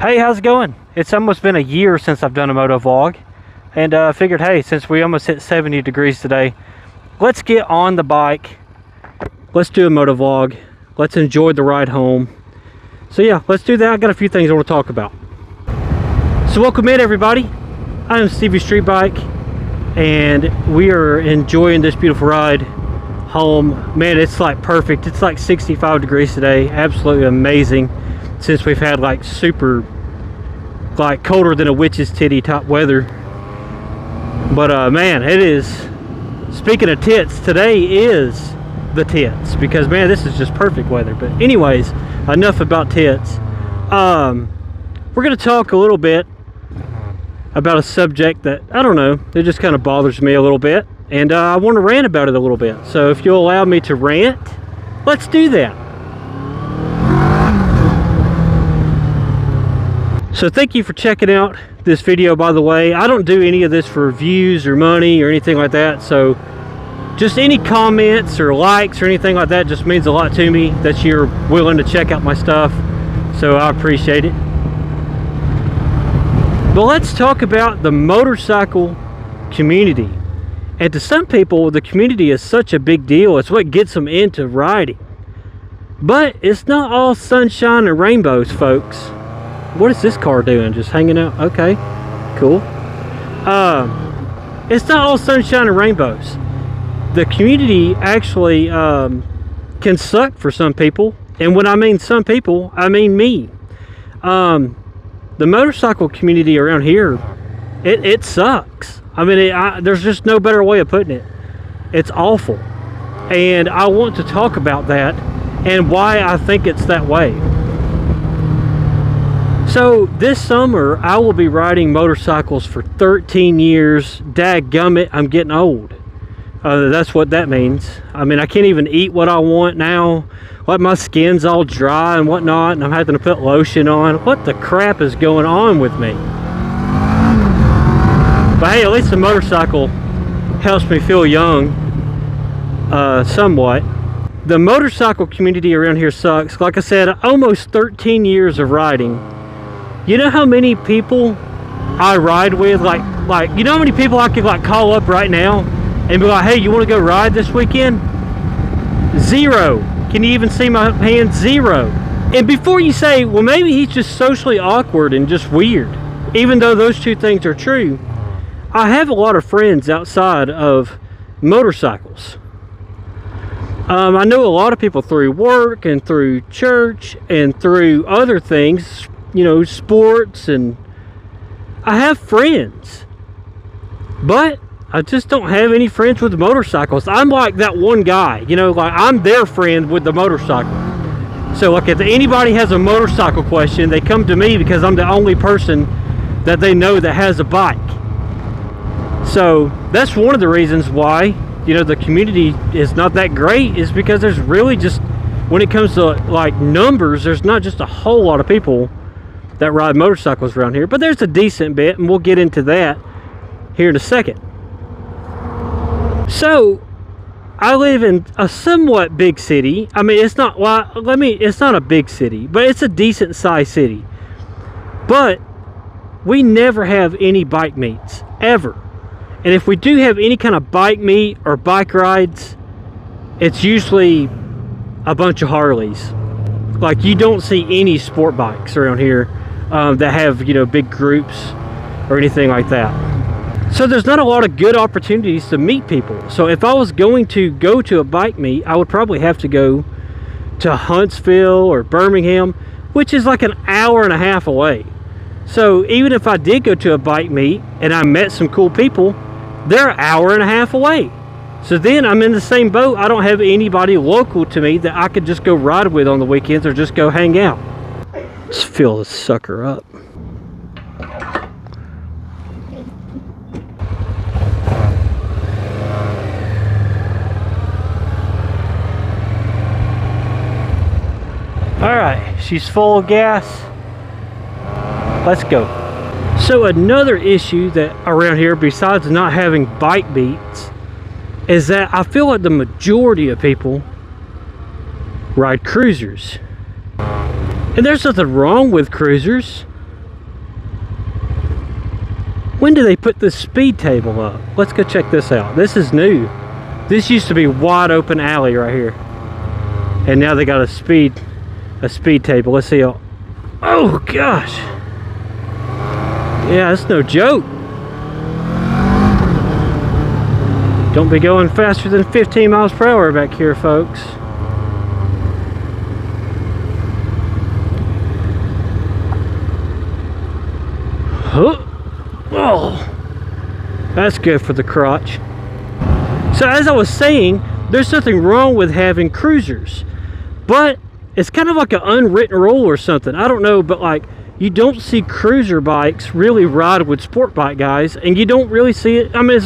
Hey, how's it going? It's almost been a year since I've done a moto vlog, and I figured, hey, since we almost hit 70 degrees today, let's get on the bike, let's do a moto vlog, let's enjoy the ride home. So yeah, let's do that. I got a few things I want to talk about. So welcome in, everybody. I am Stevie Street Bike, and we are enjoying this beautiful ride home. Man, it's like perfect. It's like 65 degrees today. Absolutely amazing, since we've had like super, like colder than a witch's titty type weather. But man, it is, speaking of tits, today is the tits, because man, this is just perfect weather. But anyways, enough about tits. We're gonna talk a little bit about a subject that, I don't know, it just kind of bothers me a little bit, and I want to rant about it a little bit. So if you'll allow me to rant, let's do that. So thank you for checking out this video, by the way. I don't do any of this for views or money or anything like that, so just any comments or likes or anything like that just means a lot to me, that you're willing to check out my stuff, so I appreciate it. But let's talk about the motorcycle community. And to some people, the community is such a big deal. It's what gets them into riding. But it's not all sunshine and rainbows, folks. What is this car doing? Just hanging out? Okay, cool. It's not all sunshine and rainbows. The community actually can suck for some people. And when I mean some people, I mean me. The motorcycle community around here, it sucks. I mean, there's just no better way of putting it. It's awful. And I want to talk about that and why I think it's that way. So this summer, I will be riding motorcycles for 13 years. Dadgummit, I'm getting old. That's what that means. I mean, I can't even eat what I want now. Like, my skin's all dry and whatnot, and I'm having to put lotion on. What the crap is going on with me? But hey, at least the motorcycle helps me feel young, somewhat. The motorcycle community around here sucks. Like I said, almost 13 years of riding. You know how many people I ride with? Like you know how many people I could like call up right now and be like, hey, you want to go ride this weekend? Zero. Can you even see my hand? Zero. And before you say, well, maybe he's just socially awkward and just weird, even though those two things are true, I have a lot of friends outside of motorcycles. I know a lot of people through work and through church and through other things, you know, sports, and I have friends, but I just don't have any friends with motorcycles. I'm like that one guy, you know, like I'm their friend with the motorcycle. So like if anybody has a motorcycle question, they come to me because I'm the only person that they know that has a bike. So that's one of the reasons why, you know, the community is not that great, is because there's really just, when it comes to like numbers, there's not just a whole lot of people that ride motorcycles around here, but there's a decent bit, and we'll get into that here in a second. So I live in a somewhat big city. I mean, it's not, well, it's not a big city, but it's a decent sized city. But we never have any bike meets, ever. And if we do have any kind of bike meet or bike rides, it's usually a bunch of Harleys. Like, you don't see any sport bikes around here that have, you know, big groups or anything like that. So there's not a lot of good opportunities to meet people. So if I was going to go to a bike meet, I would probably have to go to Huntsville or Birmingham, which is like an hour and a half away. So even if I did go to a bike meet and I met some cool people, they're an hour and a half away. So then I'm in the same boat. I don't have anybody local to me that I could just go ride with on the weekends or just go hang out. Let's fill this sucker up. Alright, she's full of gas. Let's go. So another issue that around here, besides not having bike beats, is that I feel like the majority of people ride cruisers. And there's nothing wrong with cruisers. When do they put this speed table up? Let's go check this out. This is new. This used to be wide open alley right here, and now they got a speed table. Let's see. Oh gosh, yeah, that's no joke. Don't be going faster than 15 miles per hour back here, folks. Oh, that's good for the crotch. So as I was saying, there's nothing wrong with having cruisers, but it's kind of like an unwritten rule or something. I don't know, but like, you don't see cruiser bikes really ride with sport bike guys, and you don't really see it. I mean,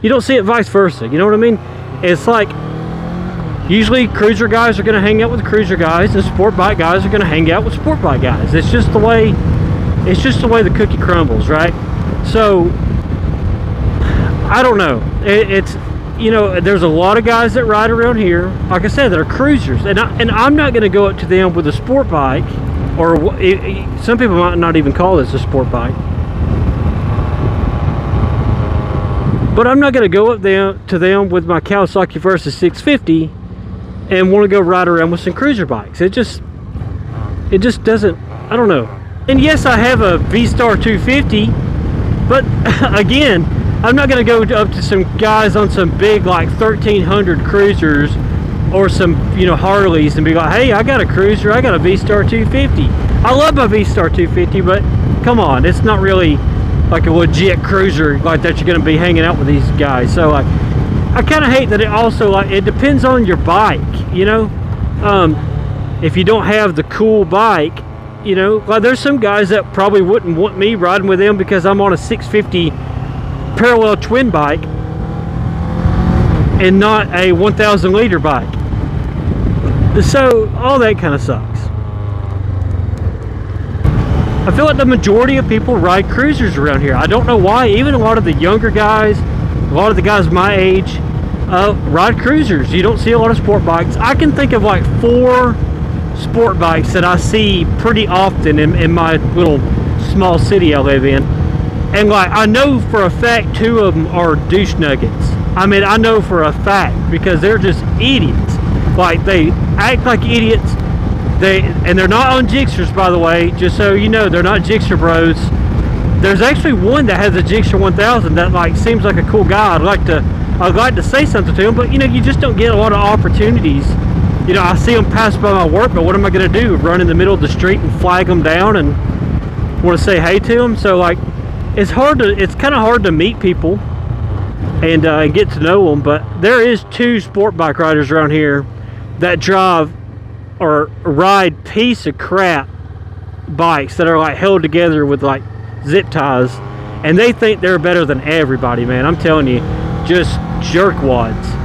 you don't see it vice versa. You know what I mean? It's like, usually cruiser guys are going to hang out with cruiser guys, and sport bike guys are going to hang out with sport bike guys. It's just the way the cookie crumbles, right? So I don't know. It's, you know, there's a lot of guys that ride around here, like I said, that are cruisers, and I'm not going to go up to them with a sport bike, or some people might not even call this a sport bike, but I'm not going to go up to them with my Kawasaki Versys 650 and want to go ride around with some cruiser bikes. It just doesn't, I don't know. And yes, I have a V-Star 250, but again, I'm not going to go up to some guys on some big like 1300 cruisers or some, you know, Harleys and be like, hey, I got a cruiser, I got a V-Star 250. I love my V-Star 250, but come on, it's not really like a legit cruiser like that you're going to be hanging out with these guys. So like, I kind of hate that it also, like, it depends on your bike, you know. If you don't have the cool bike, you know, like there's some guys that probably wouldn't want me riding with them because I'm on a 650 parallel twin bike and not a 1000 liter bike. So all that kind of sucks. I feel like the majority of people ride cruisers around here. I don't know why. Even a lot of the younger guys, a lot of the guys my age, ride cruisers. You don't see a lot of sport bikes. I can think of like 4 sport bikes that I see pretty often in my little small city I live in, and like I know for a fact 2 of them are douche nuggets. I mean, I know for a fact because they're just idiots. Like, they act like idiots. They're not on Gixxers, by the way, just so you know. They're not Gixxer bros. There's actually one that has a Gixxer 1000 that like seems like a cool guy. I'd like to say something to him, but you know, you just don't get a lot of opportunities. You know, I see them pass by my work, but what am I going to do? Run in the middle of the street and flag them down and want to say hey to them? So like, it's kind of hard to meet people and get to know them. But there is 2 sport bike riders around here that drive or ride piece of crap bikes that are like held together with like zip ties, and they think they're better than everybody, man. I'm telling you, just jerkwads.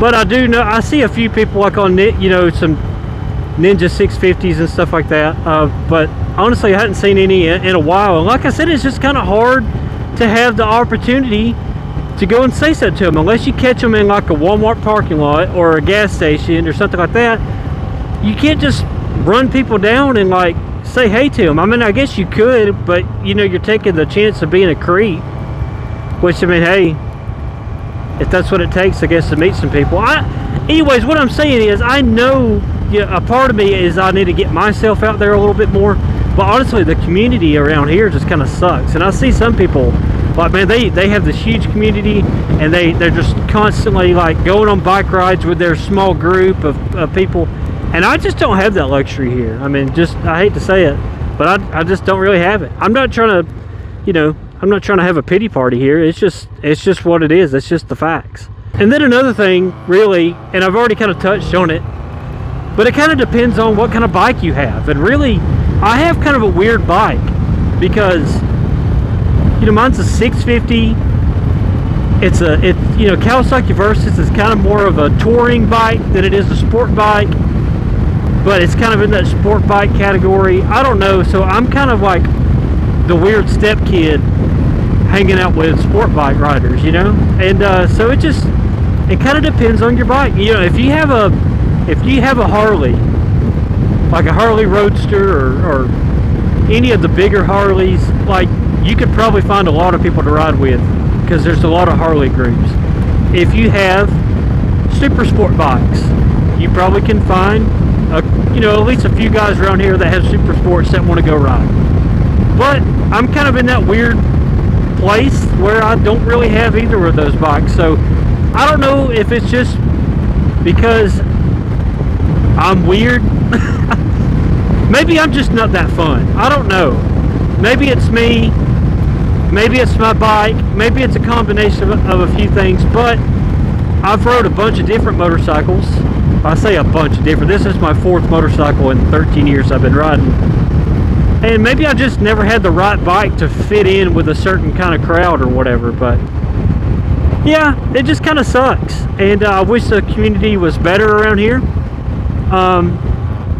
But I do know, I see a few people like on, you know, some Ninja 650s and stuff like that. But honestly, I hadn't seen any in a while. And like I said, it's just kind of hard to have the opportunity to go and say something to them. Unless you catch them in like a Walmart parking lot or a gas station or something like that. You can't just run people down and like say hey to them. I mean, I guess you could, but you know, you're taking the chance of being a creep. Which, I mean, hey, if that's what it takes, I guess, to meet some people. Anyways, what I'm saying is, I know, yeah, a part of me is I need to get myself out there a little bit more. But honestly, the community around here just kind of sucks. And I see some people, like, man, they have this huge community, and they're just constantly like going on bike rides with their small group of people. And I just don't have that luxury here. I mean, I hate to say it, but I just don't really have it. I'm not trying to, you know, I'm not trying to have a pity party here. It's just what it is. It's just the facts. And then another thing, really, and I've already kind of touched on it, but it kind of depends on what kind of bike you have. And really, I have kind of a weird bike because, you know, mine's a 650. It's you know, Kawasaki Versys is kind of more of a touring bike than it is a sport bike, but it's kind of in that sport bike category. I don't know. So I'm kind of like the weird step kid hanging out with sport bike riders, you know. And so it kind of depends on your bike. You know, if you have a Harley, like a Harley Roadster, or any of the bigger Harleys, like, you could probably find a lot of people to ride with, because there's a lot of Harley groups. If you have super sport bikes, you probably can find at least a few guys around here that have super sports that want to go ride. But I'm kind of in that weird place where I don't really have either of those bikes, so I don't know if it's just because I'm weird. Maybe I'm just not that fun. I don't know. Maybe it's me. Maybe it's my bike. Maybe it's a combination of a few things. But I've rode a bunch of different motorcycles. I say a bunch of different. This is my 4th motorcycle in 13 years I've been riding. And maybe I just never had the right bike to fit in with a certain kind of crowd or whatever. But yeah, it just kind of sucks. And I wish the community was better around here.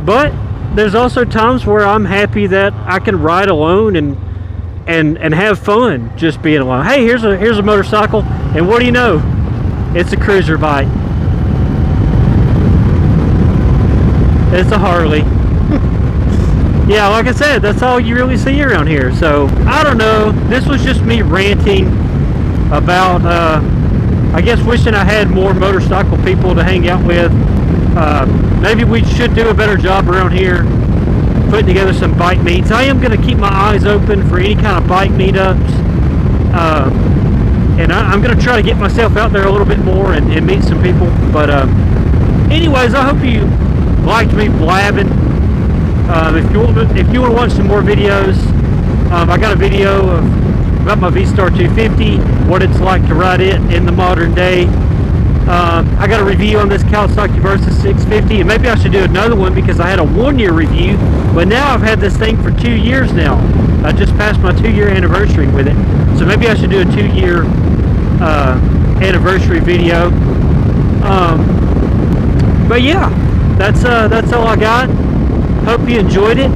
But there's also times where I'm happy that I can ride alone and have fun just being alone. Hey, here's a motorcycle, and what do you know? It's a cruiser bike. It's a Harley. Yeah, like I said, that's all you really see around here. So I don't know. This was just me ranting about I guess wishing I had more motorcycle people to hang out with. Maybe we should do a better job around here putting together some bike meets. I am going to keep my eyes open for any kind of bike meetups, and I'm going to try to get myself out there a little bit more and meet some people. But anyways, I hope you liked me blabbing. If you want to watch some more videos, I got a video about my V-Star 250, what it's like to ride it in the modern day. I got a review on this Kawasaki Versys 650, and maybe I should do another one because I had a 1-year review, but now I've had this thing for 2 years now. I just passed my 2-year anniversary with it, so maybe I should do a 2-year anniversary video. But yeah, that's all I got. Hope you enjoyed it.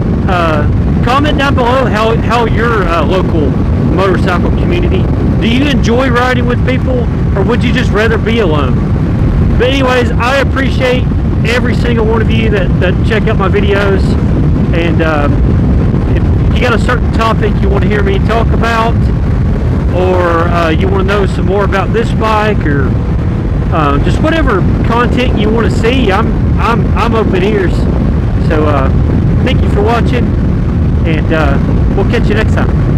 Comment down below how your local motorcycle community. Do you enjoy riding with people, or would you just rather be alone? But anyways, I appreciate every single one of you that check out my videos. And if you got a certain topic you want to hear me talk about, or you want to know some more about this bike, or just whatever content you want to see, I'm open ears. So thank you for watching, and we'll catch you next time.